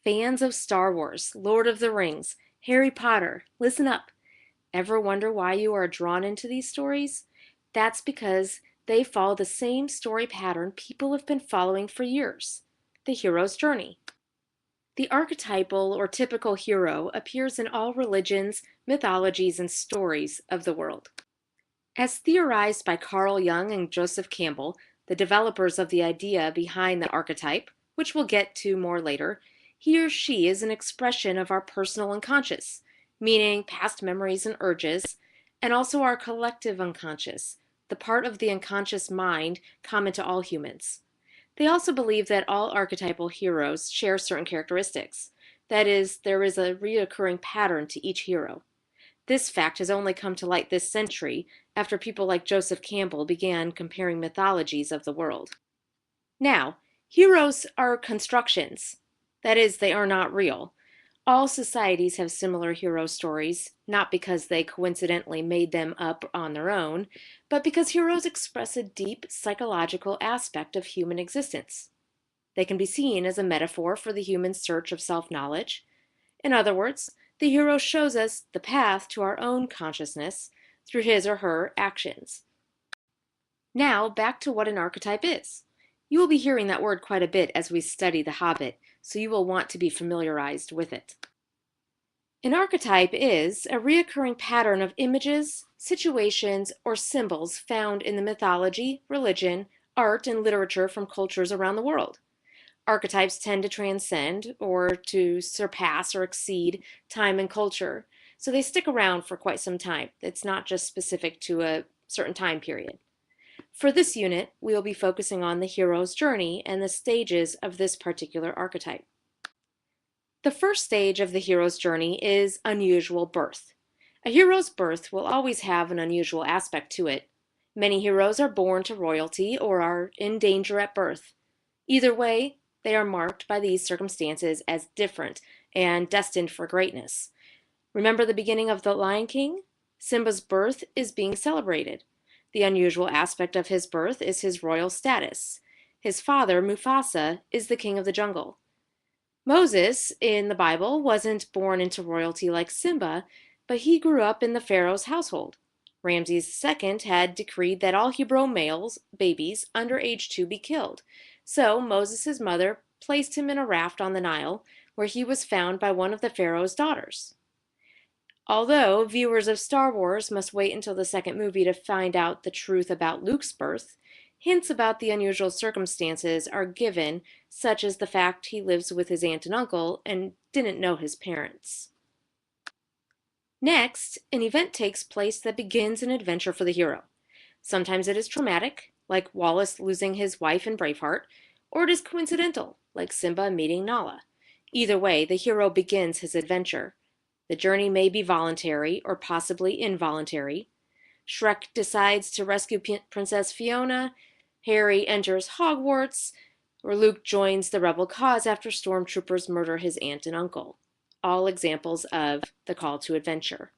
Fans of Star Wars, Lord of the Rings, Harry Potter, listen up. Ever wonder why you are drawn into these stories? That's because they follow the same story pattern people have been following for years, the hero's journey. The archetypal or typical hero appears in all religions, mythologies, and stories of the world. As theorized by Carl Jung and Joseph Campbell, the developers of the idea behind the archetype, which we'll get to more later, he or she is an expression of our personal unconscious, meaning past memories and urges, and also our collective unconscious, the part of the unconscious mind common to all humans. They also believe that all archetypal heroes share certain characteristics. That is, there is a reoccurring pattern to each hero. This fact has only come to light this century after people like Joseph Campbell began comparing mythologies of the world. Now, heroes are constructions. That is, they are not real. All societies have similar hero stories, not because they coincidentally made them up on their own, but because heroes express a deep psychological aspect of human existence. They can be seen as a metaphor for the human search of self-knowledge. In other words, the hero shows us the path to our own consciousness through his or her actions. Now, back to what an archetype is. You will be hearing that word quite a bit as we study The Hobbit, so you will want to be familiarized with it. An archetype is a recurring pattern of images, situations, or symbols found in the mythology, religion, art, and literature from cultures around the world. Archetypes tend to transcend or to surpass or exceed time and culture, so they stick around for quite some time. It's not just specific to a certain time period. For this unit, we will be focusing on the hero's journey and the stages of this particular archetype. The first stage of the hero's journey is unusual birth. A hero's birth will always have an unusual aspect to it. Many heroes are born to royalty or are in danger at birth. Either way, they are marked by these circumstances as different and destined for greatness. Remember the beginning of The Lion King? Simba's birth is being celebrated. The unusual aspect of his birth is his royal status. His father, Mufasa, is the king of the jungle. Moses, in the Bible, wasn't born into royalty like Simba, but he grew up in the Pharaoh's household. Ramses II had decreed that all Hebrew males, babies, under age 2 be killed. So Moses' mother placed him in a raft on the Nile, where he was found by one of the Pharaoh's daughters. Although viewers of Star Wars must wait until the second movie to find out the truth about Luke's birth, hints about the unusual circumstances are given, such as the fact he lives with his aunt and uncle and didn't know his parents. Next, an event takes place that begins an adventure for the hero. Sometimes it is traumatic, like Wallace losing his wife in Braveheart, or it is coincidental, like Simba meeting Nala. Either way, the hero begins his adventure. The journey may be voluntary or possibly involuntary. Shrek decides to rescue Princess Fiona, Harry enters Hogwarts, or Luke joins the rebel cause after stormtroopers murder his aunt and uncle. All examples of the call to adventure.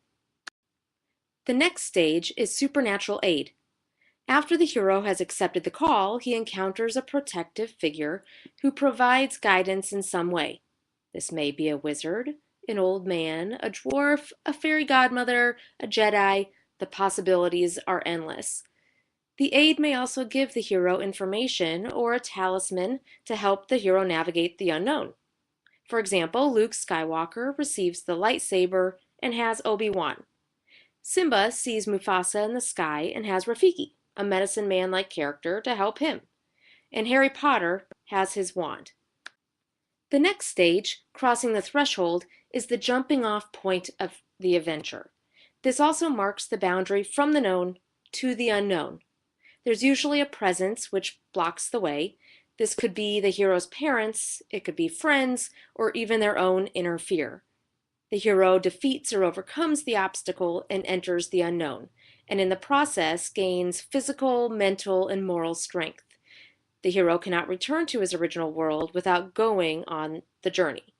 The next stage is supernatural aid. After the hero has accepted the call, he encounters a protective figure who provides guidance in some way. This may be a wizard, an old man, a dwarf, a fairy godmother, a Jedi. The possibilities are endless. The aid may also give the hero information or a talisman to help the hero navigate the unknown. For example, Luke Skywalker receives the lightsaber and has Obi-Wan. Simba sees Mufasa in the sky and has Rafiki, a medicine man-like character, to help him. And Harry Potter has his wand. The next stage, crossing the threshold, is the jumping off point of the adventure. This also marks the boundary from the known to the unknown. There's usually a presence which blocks the way. This could be the hero's parents, it could be friends, or even their own inner fear. The hero defeats or overcomes the obstacle and enters the unknown, and in the process gains physical, mental, and moral strength. The hero cannot return to his original world without going on the journey.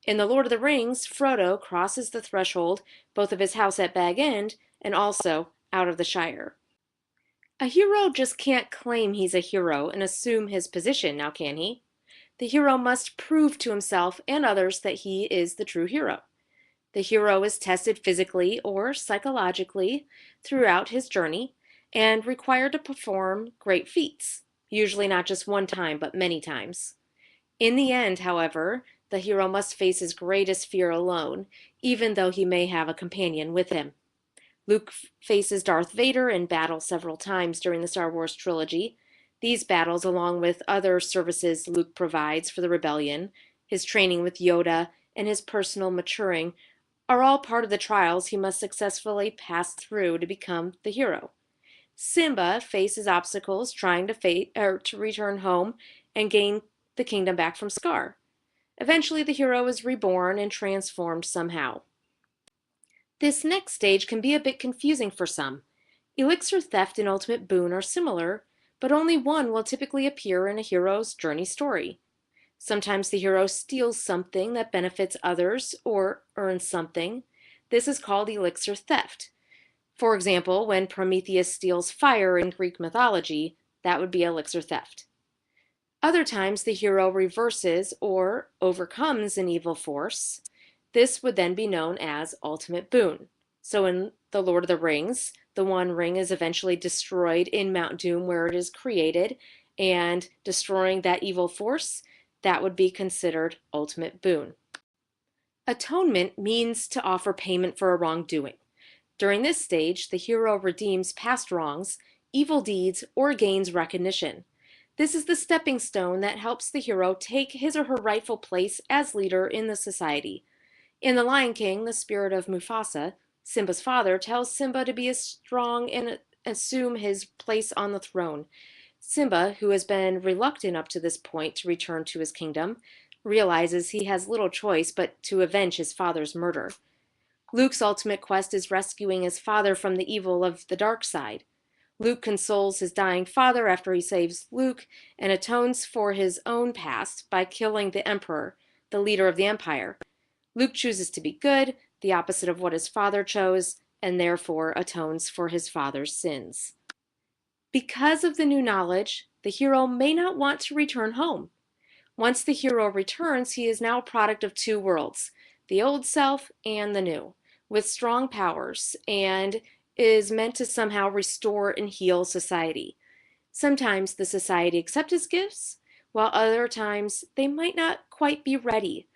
In The Lord of the Rings, Frodo crosses the threshold both of his house at Bag End and also out of the Shire. A hero just can't claim he's a hero and assume his position, now can he? the hero must prove to himself and others that he is the true hero. The hero is tested physically or psychologically throughout his journey and required to perform great feats, usually not just one time, but many times. In the end, however, the hero must face his greatest fear alone, even though he may have a companion with him. Luke faces Darth Vader in battle several times during the Star Wars trilogy. These battles, along with other services Luke provides for the rebellion, his training with Yoda, and his personal maturing, are all part of the trials he must successfully pass through to become the hero. Simba faces obstacles trying to return home and gain the kingdom back from Scar. Eventually, the hero is reborn and transformed somehow. This next stage can be a bit confusing for some. Elixir theft and ultimate boon are similar, but only one will typically appear in a hero's journey story. Sometimes the hero steals something that benefits others or earns something. This is called elixir theft. For example, when Prometheus steals fire in Greek mythology, that would be elixir theft. Other times the hero reverses or overcomes an evil force. This would then be known as ultimate boon. So in The Lord of the Rings, the One Ring is eventually destroyed in Mount Doom where it is created, and destroying that evil force, that would be considered ultimate boon. Atonement means to offer payment for a wrongdoing. During this stage, the hero redeems past wrongs, evil deeds, or gains recognition. This is the stepping stone that helps the hero take his or her rightful place as leader in the society. In The Lion King, the spirit of Mufasa, Simba's father, tells Simba to be as strong and assume his place on the throne. Simba, who has been reluctant up to this point to return to his kingdom, realizes he has little choice but to avenge his father's murder. Luke's ultimate quest is rescuing his father from the evil of the dark side. Luke consoles his dying father after he saves Luke and atones for his own past by killing the Emperor, the leader of the Empire. Luke chooses to be good, the opposite of what his father chose, and therefore atones for his father's sins. Because of the new knowledge, the hero may not want to return home. Once the hero returns, he is now a product of two worlds, the old self and the new, with strong powers, and is meant to somehow restore and heal society. Sometimes the society accept his gifts, while other times they might not quite be ready.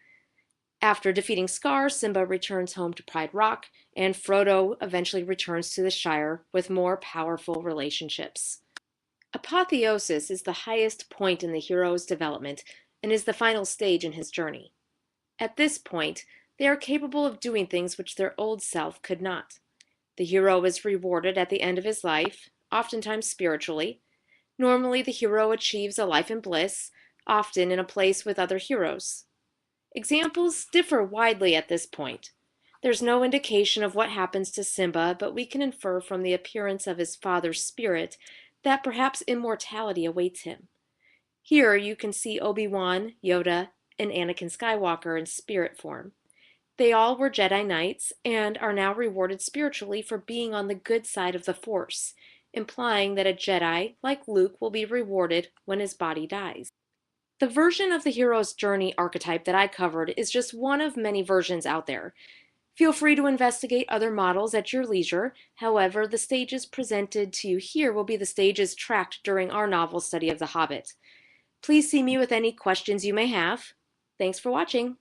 After defeating Scar, Simba returns home to Pride Rock, and Frodo eventually returns to the Shire with more powerful relationships. Apotheosis is the highest point in the hero's development and is the final stage in his journey. At this point, they are capable of doing things which their old self could not. The hero is rewarded at the end of his life, oftentimes spiritually. Normally, the hero achieves a life in bliss, often in a place with other heroes. Examples differ widely at this point. There's no indication of what happens to Simba, but we can infer from the appearance of his father's spirit that perhaps immortality awaits him. Here you can see Obi-Wan, Yoda, and Anakin Skywalker in spirit form. They all were Jedi Knights and are now rewarded spiritually for being on the good side of the Force, implying that a Jedi, like Luke, will be rewarded when his body dies. The version of the hero's journey archetype that I covered is just one of many versions out there. Feel free to investigate other models at your leisure. However, the stages presented to you here will be the stages tracked during our novel study of The Hobbit. Please see me with any questions you may have. Thanks for watching.